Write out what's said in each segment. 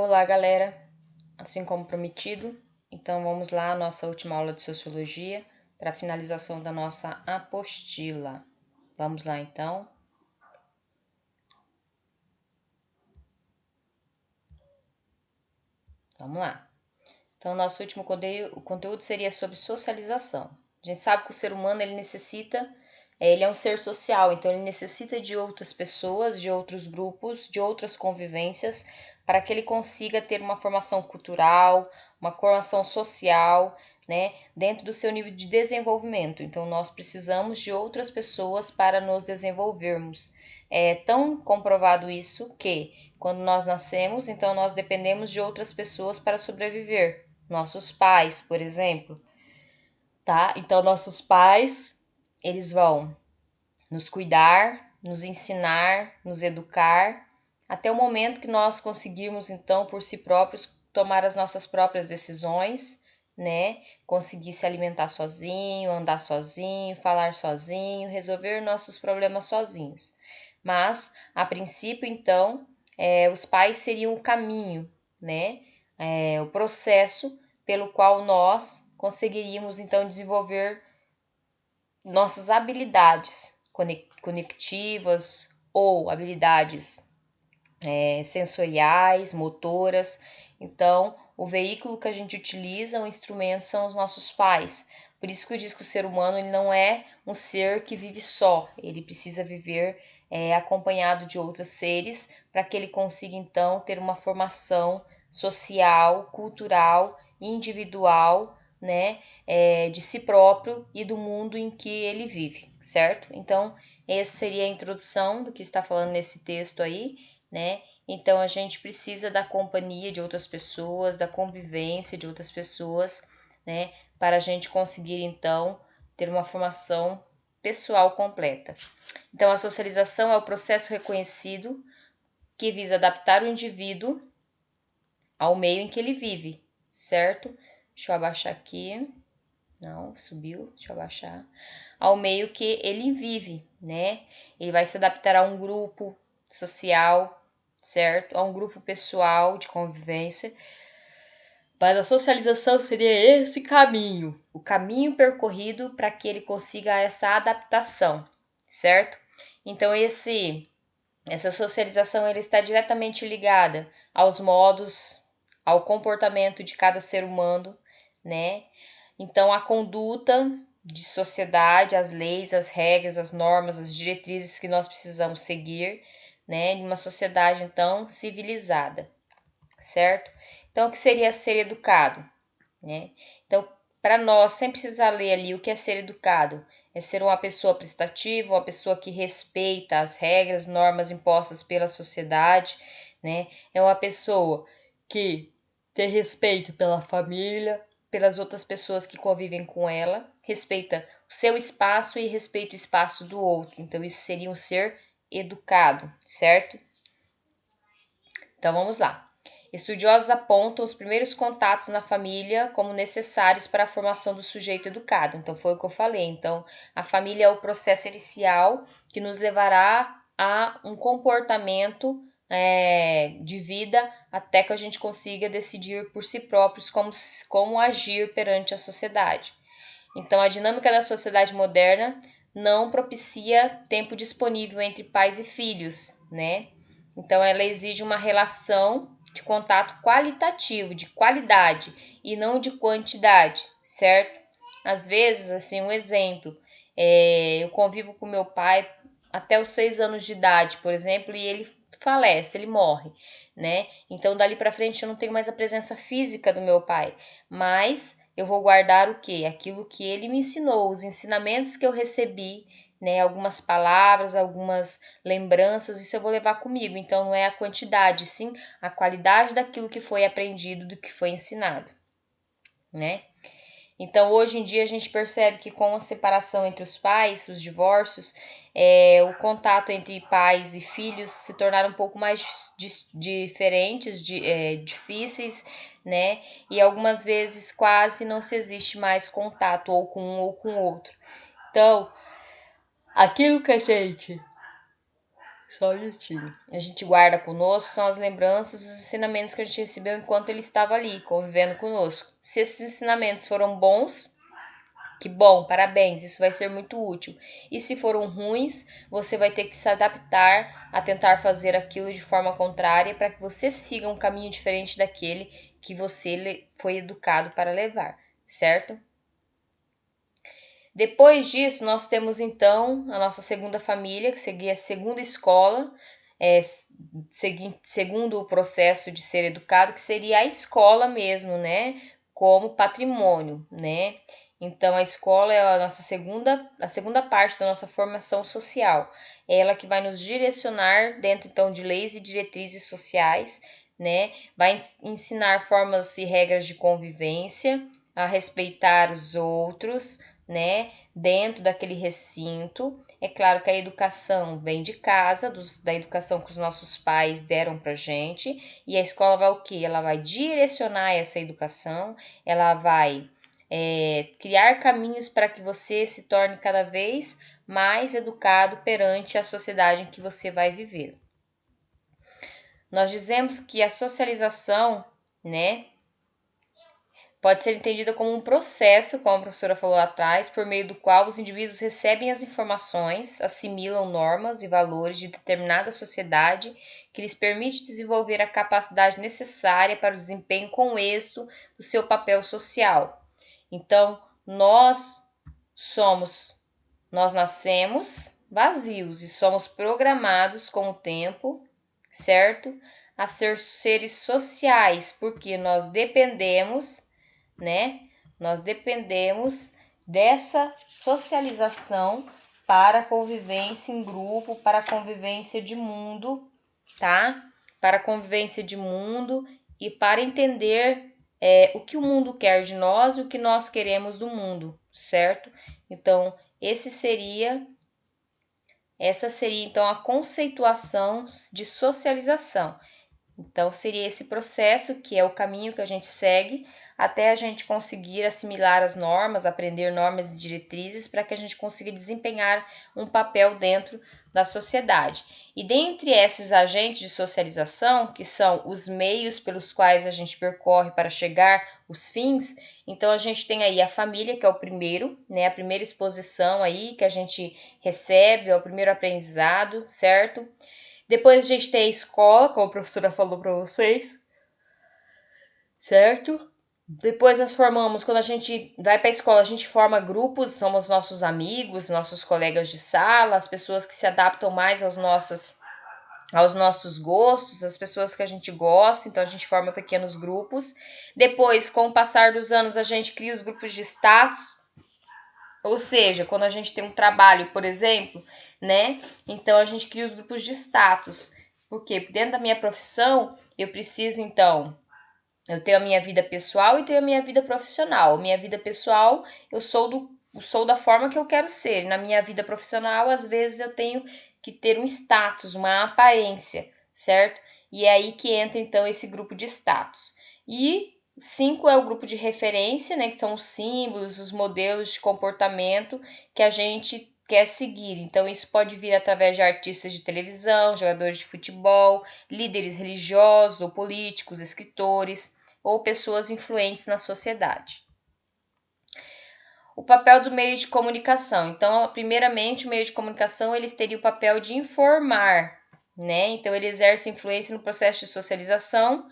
Olá, galera! Assim como prometido, então vamos lá à nossa última aula de Sociologia para a finalização da nossa apostila. Vamos lá, então. Vamos lá. Então, nosso último conteúdo seria sobre socialização. A gente sabe que o ser humano, ele é um ser social, então ele necessita de outras pessoas, de outros grupos, de outras convivências, para que ele consiga ter uma formação cultural, uma formação social, né, dentro do seu nível de desenvolvimento. Então, nós precisamos de outras pessoas para nos desenvolvermos. É tão comprovado isso que, quando nós nascemos, então nós dependemos de outras pessoas para sobreviver. Nossos pais, por exemplo, tá? Então, nossos pais, eles vão nos cuidar, nos ensinar, nos educar, até o momento que nós conseguirmos, então, por si próprios, tomar as nossas próprias decisões, né? Conseguir se alimentar sozinho, andar sozinho, falar sozinho, resolver nossos problemas sozinhos. Mas, a princípio, então, os pais seriam o caminho, né? O processo pelo qual nós conseguiríamos, então, desenvolver nossas habilidades conectivas ou habilidades sensoriais, motoras. Então, o veículo que a gente utiliza, o instrumento, são os nossos pais. Por isso que eu digo que o ser humano ele não é um ser que vive só, ele precisa viver acompanhado de outros seres para que ele consiga, então, ter uma formação social, cultural, individual, né, de si próprio e do mundo em que ele vive, certo? Então, essa seria a introdução do que está falando nesse texto aí, né? Então, a gente precisa da companhia de outras pessoas, da convivência de outras pessoas, né, para a gente conseguir, então, ter uma formação pessoal completa. Então, a socialização é o processo reconhecido que visa adaptar o indivíduo ao meio em que ele vive, certo? Deixa eu abaixar aqui. Não, subiu, deixa eu abaixar. Ao meio que ele vive, né? Ele vai se adaptar a um grupo social, certo? A um grupo pessoal de convivência. Mas a socialização seria esse caminho, o caminho percorrido para que ele consiga essa adaptação, certo? Então, essa socialização ele está diretamente ligada aos modos, ao comportamento de cada ser humano, né? Então, a conduta de sociedade, as leis, as regras, as normas, as diretrizes que nós precisamos seguir, né? Em uma sociedade, então, civilizada, certo? Então, o que seria ser educado, né? Então, para nós, sem precisar ler ali o que é ser educado, é ser uma pessoa prestativa, uma pessoa que respeita as regras, normas impostas pela sociedade, né? É uma pessoa que tem respeito pela família, pelas outras pessoas que convivem com ela, respeita o seu espaço e respeita o espaço do outro. Então, isso seria um ser educado, certo? Então, vamos lá. Estudiosos apontam os primeiros contatos na família como necessários para a formação do sujeito educado. Então, foi o que eu falei. Então, a família é o processo inicial que nos levará a um comportamento de vida até que a gente consiga decidir por si próprios como agir perante a sociedade. Então, a dinâmica da sociedade moderna não propicia tempo disponível entre pais e filhos, né? Então, ela exige uma relação de contato qualitativo, de qualidade e não de quantidade, certo? Às vezes, assim, um exemplo, eu convivo com meu pai até os 6 anos de idade, por exemplo, e ele falece, ele morre, né? Então, dali para frente, eu não tenho mais a presença física do meu pai, mas eu vou guardar o quê? Aquilo que ele me ensinou, os ensinamentos que eu recebi, né? Algumas palavras, algumas lembranças, isso eu vou levar comigo. Então, não é a quantidade, sim a qualidade daquilo que foi aprendido, do que foi ensinado, né? Então, hoje em dia, a gente percebe que com a separação entre os pais, os divórcios, o contato entre pais e filhos se tornaram um pouco mais diferentes, difíceis, né? E algumas vezes quase não se existe mais contato ou com um ou com o outro. Então, aquilo que a gente Só um minutinho. A gente guarda conosco são as lembranças, os ensinamentos que a gente recebeu enquanto ele estava ali, convivendo conosco. Se esses ensinamentos foram bons, que bom, parabéns, isso vai ser muito útil. E se foram ruins, você vai ter que se adaptar a tentar fazer aquilo de forma contrária para que você siga um caminho diferente daquele que você foi educado para levar, certo? Depois disso, nós temos então a nossa segunda família, que seria a segunda escola, segundo o processo de ser educado, que seria a escola mesmo, né? Como patrimônio, né? Então, a escola é a segunda parte da nossa formação social. É ela que vai nos direcionar dentro, então, de leis e diretrizes sociais, né? Vai ensinar formas e regras de convivência, a respeitar os outros, né? Dentro daquele recinto. É claro que a educação vem de casa, da educação que os nossos pais deram pra gente, e a escola vai o quê? Ela vai direcionar essa educação, ela vai criar caminhos para que você se torne cada vez mais educado perante a sociedade em que você vai viver. Nós dizemos que a socialização, né, pode ser entendida como um processo, como a professora falou lá atrás, por meio do qual os indivíduos recebem as informações, assimilam normas e valores de determinada sociedade que lhes permite desenvolver a capacidade necessária para o desempenho com êxito do seu papel social. Então, somos, nós nascemos vazios e somos programados com o tempo, certo? A ser seres sociais, porque nós dependemos, né? Nós dependemos dessa socialização para a convivência em grupo, para a convivência de mundo, tá? Para a convivência de mundo e para entender o que o mundo quer de nós e o que nós queremos do mundo, certo? Então, essa seria então a conceituação de socialização. Então, seria esse processo que é o caminho que a gente segue até a gente conseguir assimilar as normas, aprender normas e diretrizes para que a gente consiga desempenhar um papel dentro da sociedade. E dentre esses agentes de socialização, que são os meios pelos quais a gente percorre para chegar aos fins, então a gente tem aí a família, que é o primeiro, né, a primeira exposição aí que a gente recebe, é o primeiro aprendizado, certo? Depois a gente tem a escola, como a professora falou para vocês, certo? Depois nós formamos, quando a gente vai para a escola, a gente forma grupos, somos nossos amigos, nossos colegas de sala, as pessoas que se adaptam mais aos nossos gostos, as pessoas que a gente gosta, então a gente forma pequenos grupos. Depois, com o passar dos anos, a gente cria os grupos de status, ou seja, quando a gente tem um trabalho, por exemplo, né? Então a gente cria os grupos de status. Porque dentro da minha profissão, eu preciso, então, eu tenho a minha vida pessoal e tenho a minha vida profissional. Minha vida pessoal, eu sou da forma que eu quero ser. Na minha vida profissional, às vezes eu tenho que ter um status, uma aparência, certo? E é aí que entra então esse grupo de status. E 5 é o grupo de referência, né, que são os símbolos, os modelos de comportamento que a gente quer seguir. Então, isso pode vir através de artistas de televisão, jogadores de futebol, líderes religiosos ou políticos, escritores ou pessoas influentes na sociedade. O papel do meio de comunicação. Então, primeiramente, o meio de comunicação eles teria o papel de informar, né? Então, ele exerce influência no processo de socialização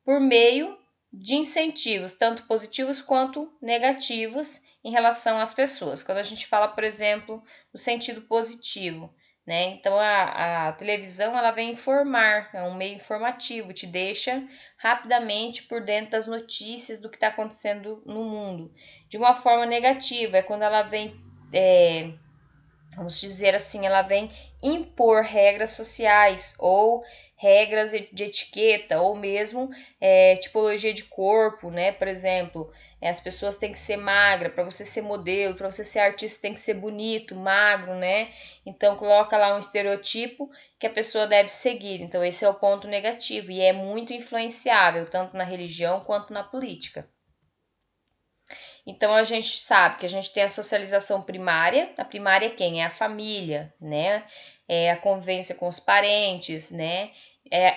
por meio de incentivos, tanto positivos quanto negativos, em relação às pessoas. Quando a gente fala, por exemplo, no sentido positivo, né? Então a televisão ela vem informar, é um meio informativo, te deixa rapidamente por dentro das notícias do que está acontecendo no mundo. De uma forma negativa, é quando ela vem vamos dizer assim, ela vem impor regras sociais ou regras de etiqueta ou mesmo tipologia de corpo, né? Por exemplo, as pessoas têm que ser magra para você ser modelo, para você ser artista tem que ser bonito, magro, né? Então coloca lá um estereotipo que a pessoa deve seguir. Então esse é o ponto negativo e é muito influenciável tanto na religião quanto na política. Então a gente sabe que a gente tem a socialização primária. A primária é quem? É a família, né? a convivência com os parentes, né?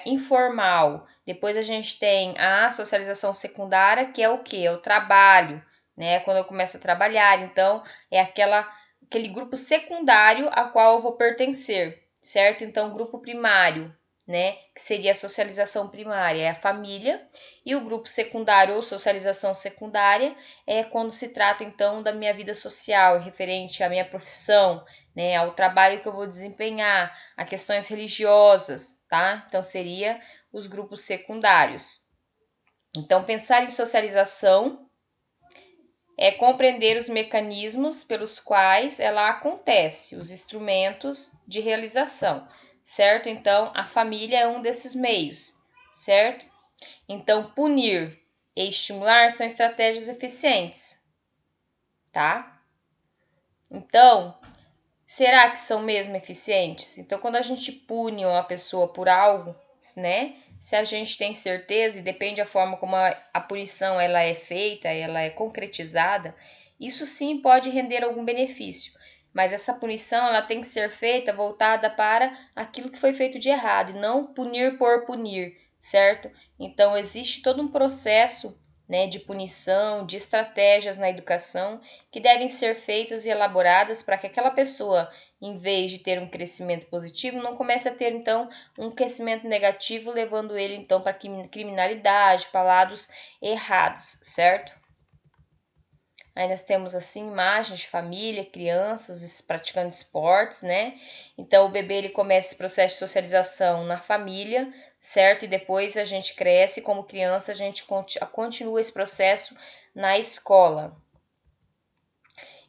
Informal. Depois a gente tem a socialização secundária, que é o quê? É o trabalho, né? Quando eu começo a trabalhar, então é aquele grupo secundário a qual eu vou pertencer, certo? Então, grupo primário, né? Que seria a socialização primária, é a família, e o grupo secundário ou socialização secundária é quando se trata então da minha vida social, referente à minha profissão, né? Ao trabalho que eu vou desempenhar, a questões religiosas, tá? Então, seria os grupos secundários. Então, pensar em socialização é compreender os mecanismos pelos quais ela acontece, os instrumentos de realização, certo? Então, a família é um desses meios, certo? Então, punir e estimular são estratégias eficientes, tá? Então, será que são mesmo eficientes? Então, quando a gente pune uma pessoa por algo, né? Se a gente tem certeza, e depende da forma como a punição ela é feita, ela é concretizada, isso sim pode render algum benefício. Mas essa punição ela tem que ser feita voltada para aquilo que foi feito de errado, e não punir por punir, certo? Então, existe todo um processo, né, de punição, de estratégias na educação que devem ser feitas e elaboradas para que aquela pessoa, em vez de ter um crescimento positivo, não comece a ter então um crescimento negativo, levando ele então para criminalidade, para lados errados, certo? Aí nós temos assim imagens de família, crianças praticando esportes, né? Então o bebê ele começa esse processo de socialização na família, certo? E depois a gente cresce como criança, a gente continua esse processo na escola.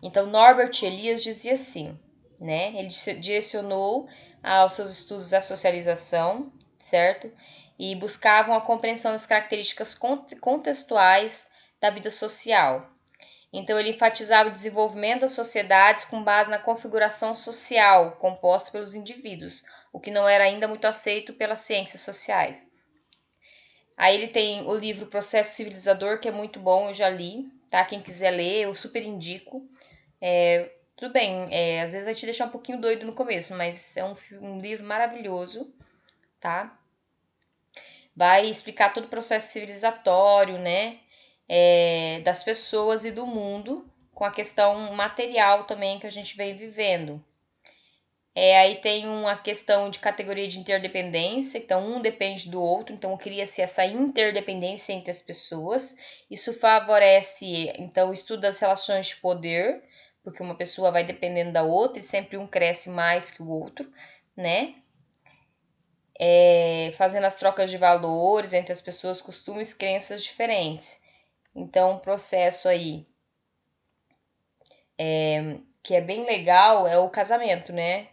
Então Norbert Elias dizia assim, né? Ele direcionou aos seus estudos a socialização, certo? E buscavam a compreensão das características contextuais da vida social. Então, ele enfatizava o desenvolvimento das sociedades com base na configuração social composta pelos indivíduos, o que não era ainda muito aceito pelas ciências sociais. Aí ele tem o livro Processo Civilizador, que é muito bom, eu já li, tá? Quem quiser ler, eu super indico. Tudo bem, às vezes vai te deixar um pouquinho doido no começo, mas é um livro maravilhoso, tá? Vai explicar todo o processo civilizatório, né? Das pessoas e do mundo, com a questão material também que a gente vem vivendo. Aí tem uma questão de categoria de interdependência, então um depende do outro, então cria-se essa interdependência entre as pessoas. Isso favorece, então, o estudo das relações de poder, porque uma pessoa vai dependendo da outra e sempre um cresce mais que o outro, né? Fazendo as trocas de valores entre as pessoas, costumes, crenças diferentes. Então, um processo aí que é bem legal é o casamento, né?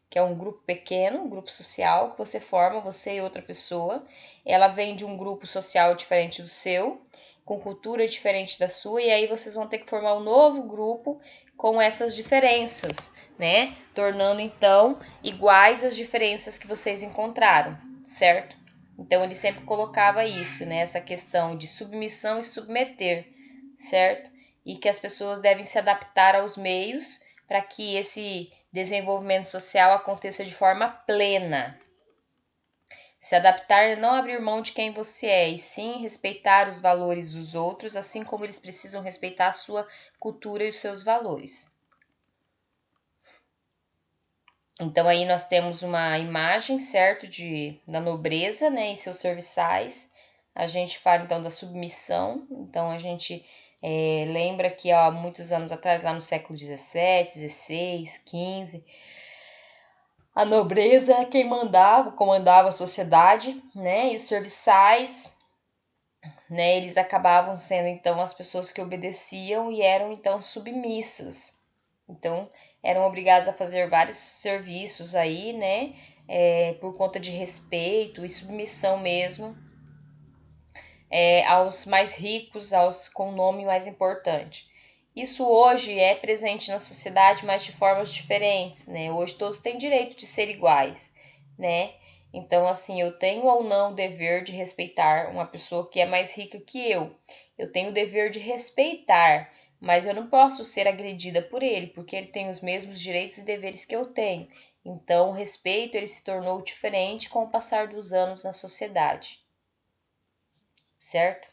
Que é um grupo pequeno, um grupo social que você forma, você e outra pessoa. Ela vem de um grupo social diferente do seu, com cultura diferente da sua, e aí vocês vão ter que formar um novo grupo com essas diferenças, né? Tornando então iguais as diferenças que vocês encontraram, certo? Então ele sempre colocava isso, né? Essa questão de submissão e submeter, certo? E que as pessoas devem se adaptar aos meios para que esse desenvolvimento social aconteça de forma plena. Se adaptar é não abrir mão de quem você é, e sim respeitar os valores dos outros, assim como eles precisam respeitar a sua cultura e os seus valores. Então aí nós temos uma imagem, certo, da nobreza, né, e seus serviçais. A gente fala então da submissão, então a gente lembra que há muitos anos atrás, lá no século XVII, XVI, XV, a nobreza é quem mandava, comandava a sociedade, né, e os serviçais, né, eles acabavam sendo então as pessoas que obedeciam e eram então submissas. Então, eram obrigados a fazer vários serviços aí, né? Por conta de respeito e submissão mesmo aos mais ricos, aos com nome mais importante. Isso hoje é presente na sociedade, mas de formas diferentes, né? Hoje todos têm direito de ser iguais, né? Então, assim, eu tenho ou não o dever de respeitar uma pessoa que é mais rica que eu. Eu tenho o dever de respeitar, mas eu não posso ser agredida por ele, porque ele tem os mesmos direitos e deveres que eu tenho. Então, o respeito ele se tornou diferente com o passar dos anos na sociedade, certo?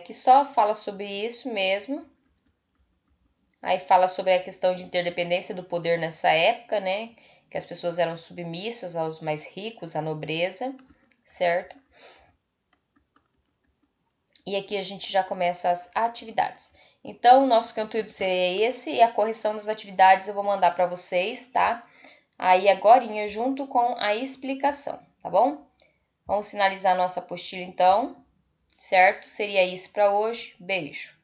Que só fala sobre isso mesmo. Aí fala sobre a questão de interdependência do poder nessa época, né? Que as pessoas eram submissas aos mais ricos, à nobreza, certo? E aqui a gente já começa as atividades. Então, o nosso conteúdo seria esse e a correção das atividades eu vou mandar para vocês, tá? Aí agorinha junto com a explicação, tá bom? Vamos finalizar a nossa apostila então, certo? Seria isso para hoje. Beijo.